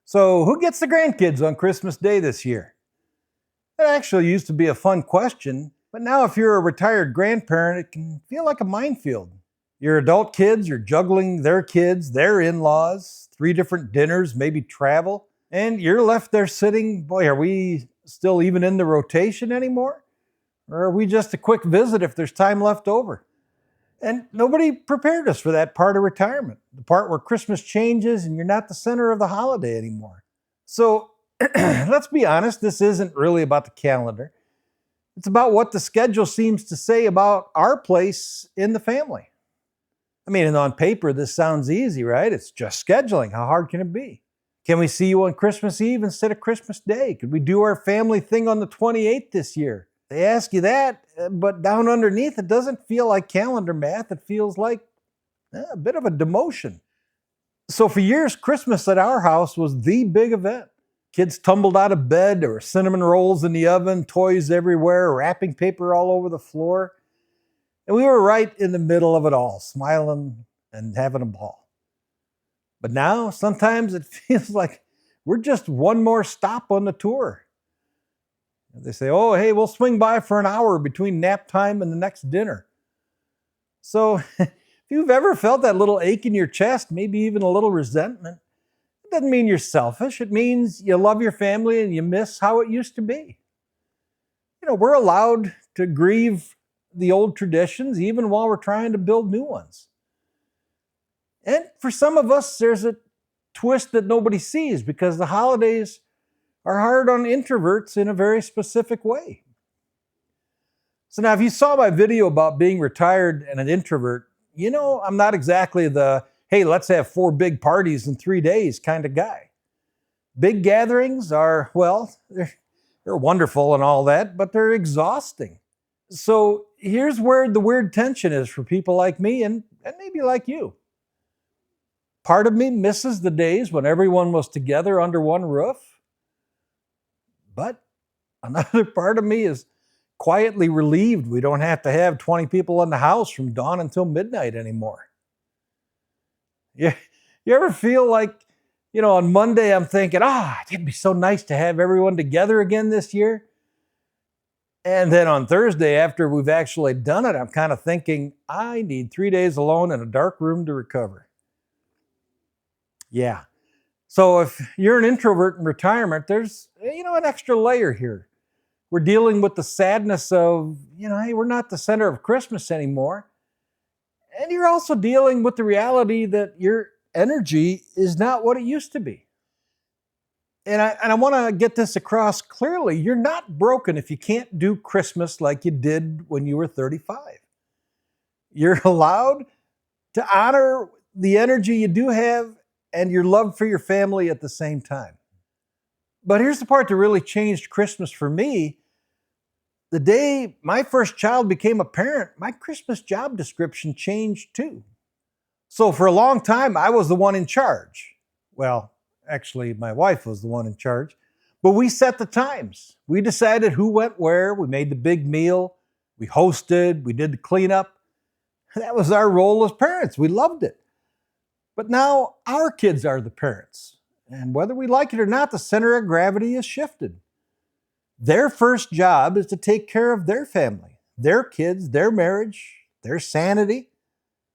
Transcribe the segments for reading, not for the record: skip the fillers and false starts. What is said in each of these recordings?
So, who gets the grandkids on Christmas Day this year? That actually used to be a fun question, but now if you're a retired grandparent, it can feel like a minefield. Your adult kids are juggling their kids, their in laws, three different dinners, maybe travel, and you're left there sitting, boy, are we still even in the rotation anymore? Or are we just a quick visit if there's time left over? And nobody prepared us for that part of retirement, the part where Christmas changes and you're not the center of the holiday anymore. So let's be honest, this isn't really about the calendar. It's about what the schedule seems to say about our place in the family. I mean, and on paper, this sounds easy, right? It's just scheduling. How hard can it be? Can we see you on Christmas Eve instead of Christmas Day? Could we do our family thing on the 28th this year? They ask you that, but down underneath, it doesn't feel like calendar math. It feels like a bit of a demotion. So for years, Christmas at our house was the big event. Kids tumbled out of bed, there were cinnamon rolls in the oven, toys everywhere, wrapping paper all over the floor. And we were right in the middle of it all, smiling and having a ball. But now, sometimes it feels like we're just one more stop on the tour. They say, oh, hey, we'll swing by for an hour between nap time and the next dinner. So if you've ever felt that little ache in your chest, maybe even a little resentment, it doesn't mean you're selfish. It means you love your family and you miss how it used to be. You know, we're allowed to grieve the old traditions even while we're trying to build new ones. And for some of us, there's a twist that nobody sees because the holidays are hard on introverts in a very specific way. So now, if you saw my video about being retired and an introvert, you know I'm not exactly the, hey, let's have 4 big parties in 3 days kind of guy. Big gatherings are, well, they're wonderful and all that, but they're exhausting. So here's where the weird tension is for people like me and maybe like you. Part of me misses the days when everyone was together under one roof. But another part of me is quietly relieved we don't have to have 20 people in the house from dawn until midnight anymore. You, you ever feel like, on Monday I'm thinking, it'd be so nice to have everyone together again this year. And then on Thursday, after we've actually done it, I'm kind of thinking, I need 3 days alone in a dark room to recover. Yeah. So if you're an introvert in retirement, there's, an extra layer here. We're dealing with the sadness of, hey, we're not the center of Christmas anymore. And you're also dealing with the reality that your energy is not what it used to be. And I want to get this across clearly. You're not broken if you can't do Christmas like you did when you were 35. You're allowed to honor the energy you do have and your love for your family at the same time. But here's the part that really changed Christmas for me. The day my first child became a parent, my Christmas job description changed too. So for a long time, I was the one in charge. Well, actually, my wife was the one in charge. But we set the times. We decided who went where. We made the big meal. We hosted. We did the cleanup. That was our role as parents. We loved it. But now our kids are the parents. And whether we like it or not, the center of gravity has shifted. Their first job is to take care of their family, their kids, their marriage, their sanity.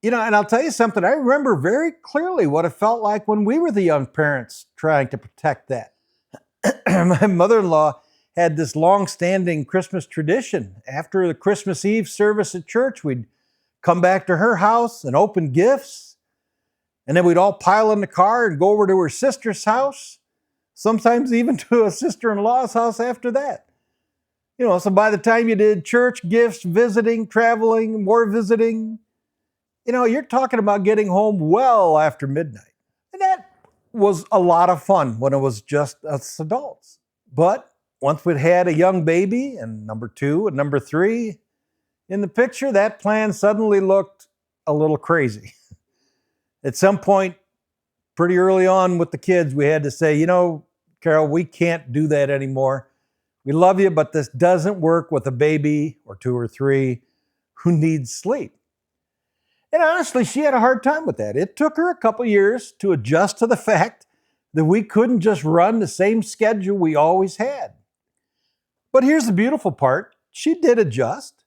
And I'll tell you something, I remember very clearly what it felt like when we were the young parents trying to protect that. My mother-in-law had this long-standing Christmas tradition. After the Christmas Eve service at church, we'd come back to her house and open gifts. And then we'd all pile in the car and go over to her sister's house, sometimes even to a sister-in-law's house after that. So by the time you did church, gifts, visiting, traveling, more visiting, you're talking about getting home well after midnight. And that was a lot of fun when it was just us adults. But once we'd had a young baby and number 2 and number 3 in the picture, that plan suddenly looked a little crazy. At some point, pretty early on with the kids, we had to say, Carol, we can't do that anymore. We love you, but this doesn't work with a baby or 2 or 3 who needs sleep. And honestly, she had a hard time with that. It took her a couple years to adjust to the fact that we couldn't just run the same schedule we always had. But here's the beautiful part. She did adjust.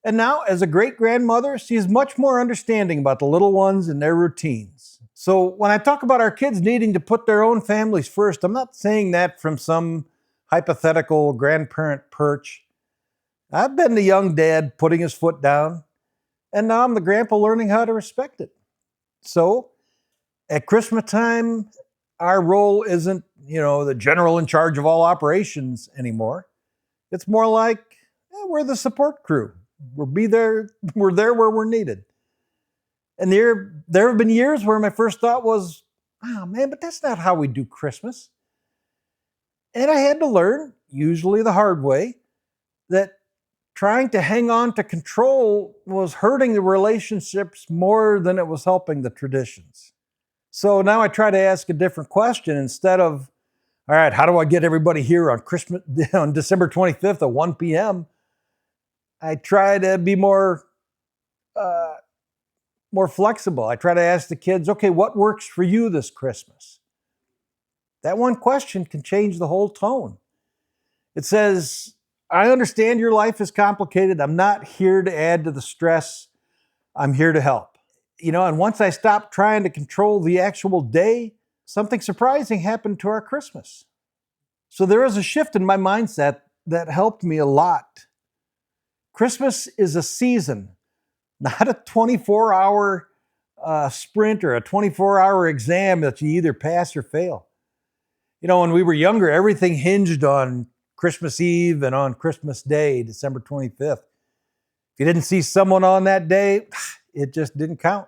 And now, as a great grandmother, she is much more understanding about the little ones and their routines. So when I talk about our kids needing to put their own families first, I'm not saying that from some hypothetical grandparent perch. I've been the young dad putting his foot down, and now I'm the grandpa learning how to respect it. So at Christmas time, our role isn't, the general in charge of all operations anymore. It's more like we're the support crew. We're there where we're needed. And there have been years where my first thought was, oh man, but that's not how we do Christmas. And I had to learn, usually the hard way, that trying to hang on to control was hurting the relationships more than it was helping the traditions. So now I try to ask a different question instead of, all right, how do I get everybody here on December 25th at 1 p.m.? I try to be more flexible. I try to ask the kids, okay, what works for you this Christmas? That one question can change the whole tone. It says, I understand your life is complicated. I'm not here to add to the stress. I'm here to help. And once I stopped trying to control the actual day, something surprising happened to our Christmas. So there was a shift in my mindset that helped me a lot. Christmas is a season, not a 24-hour sprint or a 24-hour exam that you either pass or fail. When we were younger, everything hinged on Christmas Eve and on Christmas Day, December 25th. If you didn't see someone on that day, it just didn't count.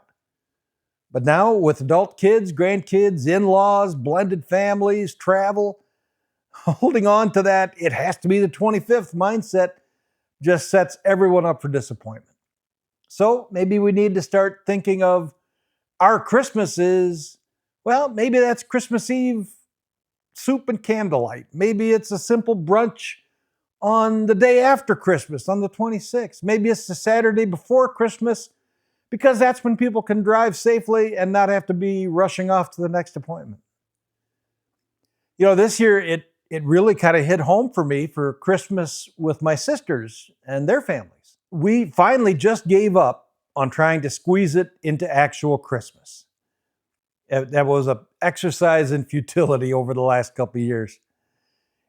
But now with adult kids, grandkids, in-laws, blended families, travel, holding on to that, it has to be the 25th mindset just sets everyone up for disappointment. So maybe we need to start thinking of our Christmases. Well, maybe that's Christmas Eve soup and candlelight. Maybe it's a simple brunch on the day after Christmas, on the 26th. Maybe it's the Saturday before Christmas, because that's when people can drive safely and not have to be rushing off to the next appointment. This year it really kind of hit home for me for Christmas with my sisters and their families. We finally just gave up on trying to squeeze it into actual Christmas. That was an exercise in futility over the last couple of years.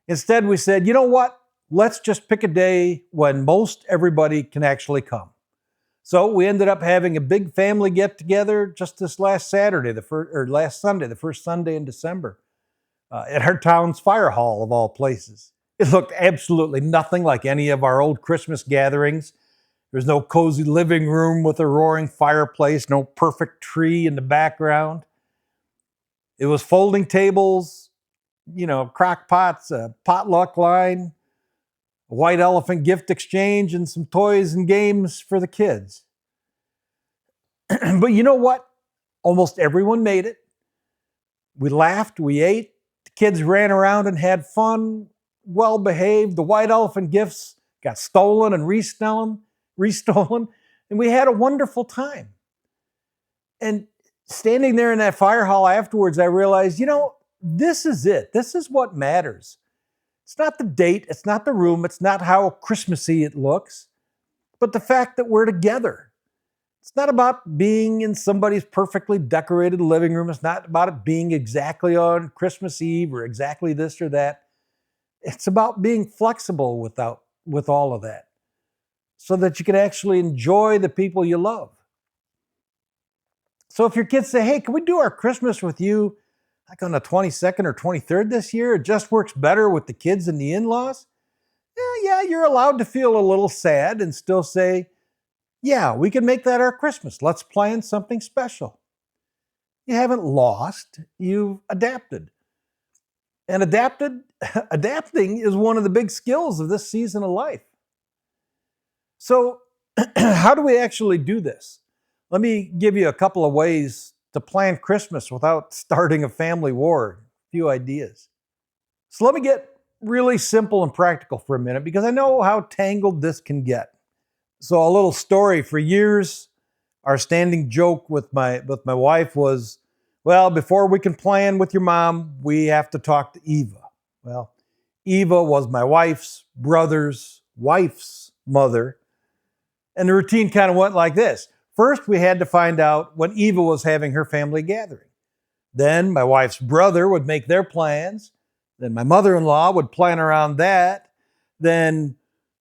Instead, we said, you know what? Let's just pick a day when most everybody can actually come. So we ended up having a big family get-together just this last Sunday, the first Sunday in December, at our town's fire hall of all places. It looked absolutely nothing like any of our old Christmas gatherings. There's no cozy living room with a roaring fireplace, no perfect tree in the background. It was folding tables, crock pots, a potluck line, a white elephant gift exchange, and some toys and games for the kids. But you know what? Almost everyone made it. We laughed, we ate, the kids ran around and had fun, well behaved. The white elephant gifts got stolen and restolen, and we had a wonderful time. And standing there in that fire hall afterwards, I realized, this is it. This is what matters. It's not the date, it's not the room, it's not how Christmassy it looks, but the fact that we're together. It's not about being in somebody's perfectly decorated living room. It's not about it being exactly on Christmas Eve or exactly this or that. It's about being flexible with all of that so that you can actually enjoy the people you love. So if your kids say, hey, can we do our Christmas with you like on the 22nd or 23rd this year? It just works better with the kids and the in-laws. Yeah, you're allowed to feel a little sad and still say, yeah, we can make that our Christmas. Let's plan something special. You haven't lost, you've adapted. And adapting is one of the big skills of this season of life. So how do we actually do this? Let me give you a couple of ways to plan Christmas without starting a family war. A few ideas. So let me get really simple and practical for a minute because I know how tangled this can get. So a little story. For years, our standing joke with my wife was Well, before we can plan with your mom, we have to talk to Eva. Well, Eva was my wife's brother's wife's mother. And the routine kind of went like this. First, we had to find out when Eva was having her family gathering. Then my wife's brother would make their plans. Then my mother-in-law would plan around that. Then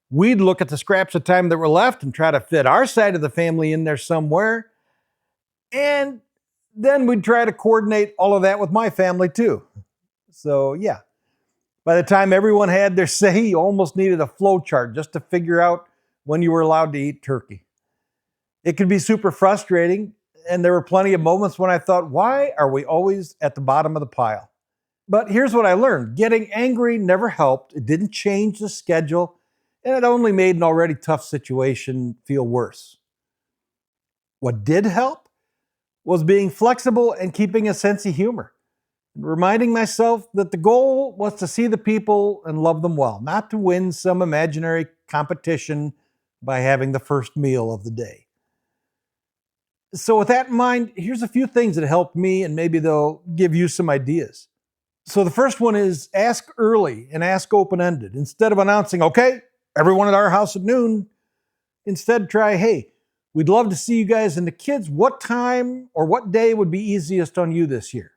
we'd look at the scraps of time that were left and try to fit our side of the family in there somewhere. And then we'd try to coordinate all of that with my family too. So yeah, by the time everyone had their say, you almost needed a flow chart just to figure out when you were allowed to eat turkey. It could be super frustrating, and there were plenty of moments when I thought, why are we always at the bottom of the pile? But here's what I learned. Getting angry never helped. It didn't change the schedule, and it only made an already tough situation feel worse. What did help was being flexible and keeping a sense of humor, and reminding myself that the goal was to see the people and love them well, not to win some imaginary competition by having the first meal of the day. So with that in mind, here's a few things that helped me, and maybe they'll give you some ideas. So the first one is ask early and ask open-ended. Instead of announcing, okay, everyone at our house at noon, instead try, hey, we'd love to see you guys and the kids. What time or what day would be easiest on you this year?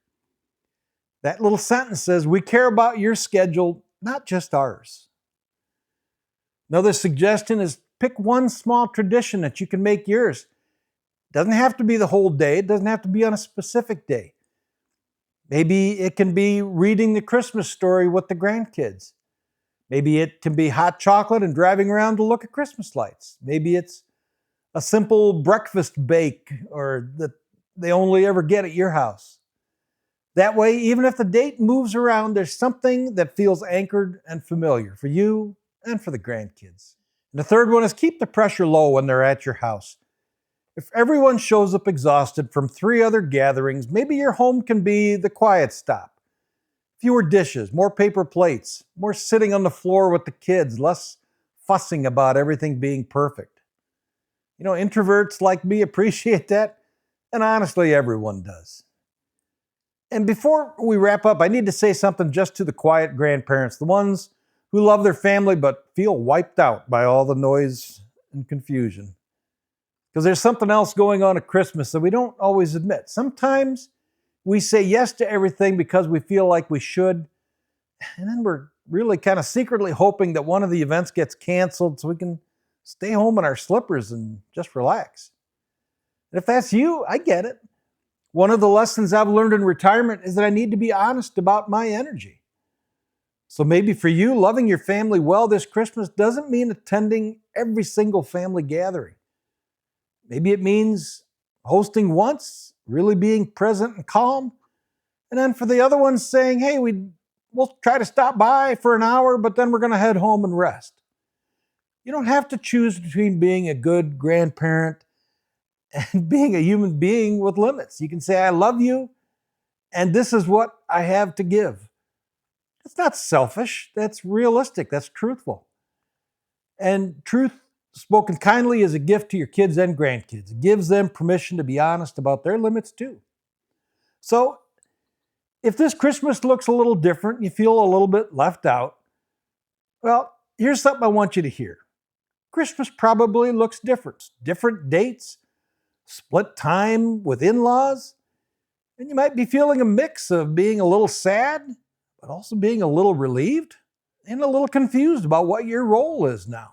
That little sentence says, we care about your schedule, not just ours. Another suggestion is pick one small tradition that you can make yours. It doesn't have to be the whole day. It doesn't have to be on a specific day. Maybe it can be reading the Christmas story with the grandkids. Maybe it can be hot chocolate and driving around to look at Christmas lights. Maybe it's a simple breakfast bake or that they only ever get at your house. That way, even if the date moves around, there's something that feels anchored and familiar for you and for the grandkids. And the third one is keep the pressure low when they're at your house. If everyone shows up exhausted from 3 other gatherings, maybe your home can be the quiet stop. Fewer dishes, more paper plates, more sitting on the floor with the kids, less fussing about everything being perfect. You know, introverts like me appreciate that, and honestly, everyone does. And before we wrap up, I need to say something just to the quiet grandparents, the ones who love their family but feel wiped out by all the noise and confusion. Because there's something else going on at Christmas that we don't always admit. Sometimes we say yes to everything because we feel like we should, and then we're really kind of secretly hoping that one of the events gets canceled so we can stay home in our slippers and just relax. And if that's you, I get it. One of the lessons I've learned in retirement is that I need to be honest about my energy. So maybe for you, loving your family well this Christmas doesn't mean attending every single family gathering. Maybe it means hosting once, really being present and calm. And then for the other ones saying, hey, we'll try to stop by for an hour, but then we're going to head home and rest. You don't have to choose between being a good grandparent and being a human being with limits. You can say, I love you, and this is what I have to give. It's not selfish. That's realistic. That's truthful. And truth spoken kindly is a gift to your kids and grandkids. It gives them permission to be honest about their limits too. So if this Christmas looks a little different, you feel a little bit left out, well, here's something I want you to hear. Christmas probably looks different. Different dates, split time with in-laws, and you might be feeling a mix of being a little sad, but also being a little relieved and a little confused about what your role is now.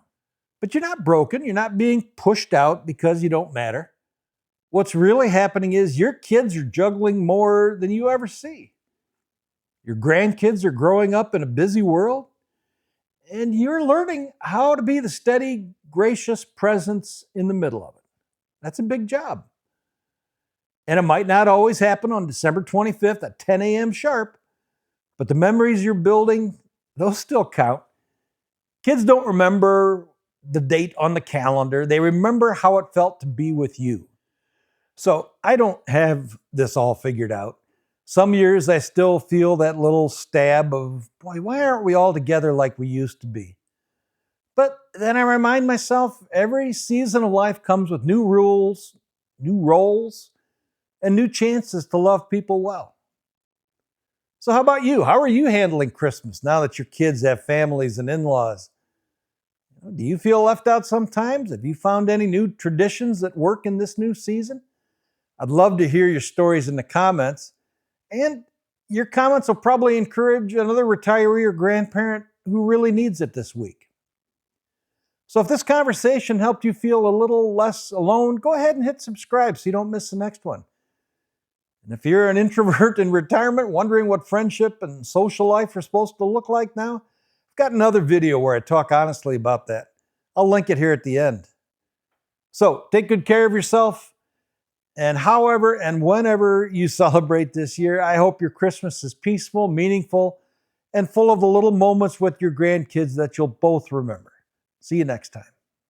But you're not broken. You're not being pushed out because you don't matter. What's really happening is your kids are juggling more than you ever see. Your grandkids are growing up in a busy world, and you're learning how to be the steady, gracious presence in the middle of it. That's a big job. And it might not always happen on December 25th at 10 a.m. sharp, but the memories you're building, those still count. Kids don't remember the date on the calendar. They remember how it felt to be with you. So I don't have this all figured out. Some years I still feel that little stab of, boy, why aren't we all together like we used to be? But then I remind myself every season of life comes with new rules, new roles, and new chances to love people well. So, how about you? How are you handling Christmas now that your kids have families and in laws? Do you feel left out sometimes? Have you found any new traditions that work in this new season? I'd love to hear your stories in the comments. And your comments will probably encourage another retiree or grandparent who really needs it this week. So if this conversation helped you feel a little less alone, go ahead and hit subscribe so you don't miss the next one. And if you're an introvert in retirement wondering what friendship and social life are supposed to look like now, I've got another video where I talk honestly about that. I'll link it here at the end. So take good care of yourself. And however and whenever you celebrate this year, I hope your Christmas is peaceful, meaningful, and full of the little moments with your grandkids that you'll both remember. See you next time.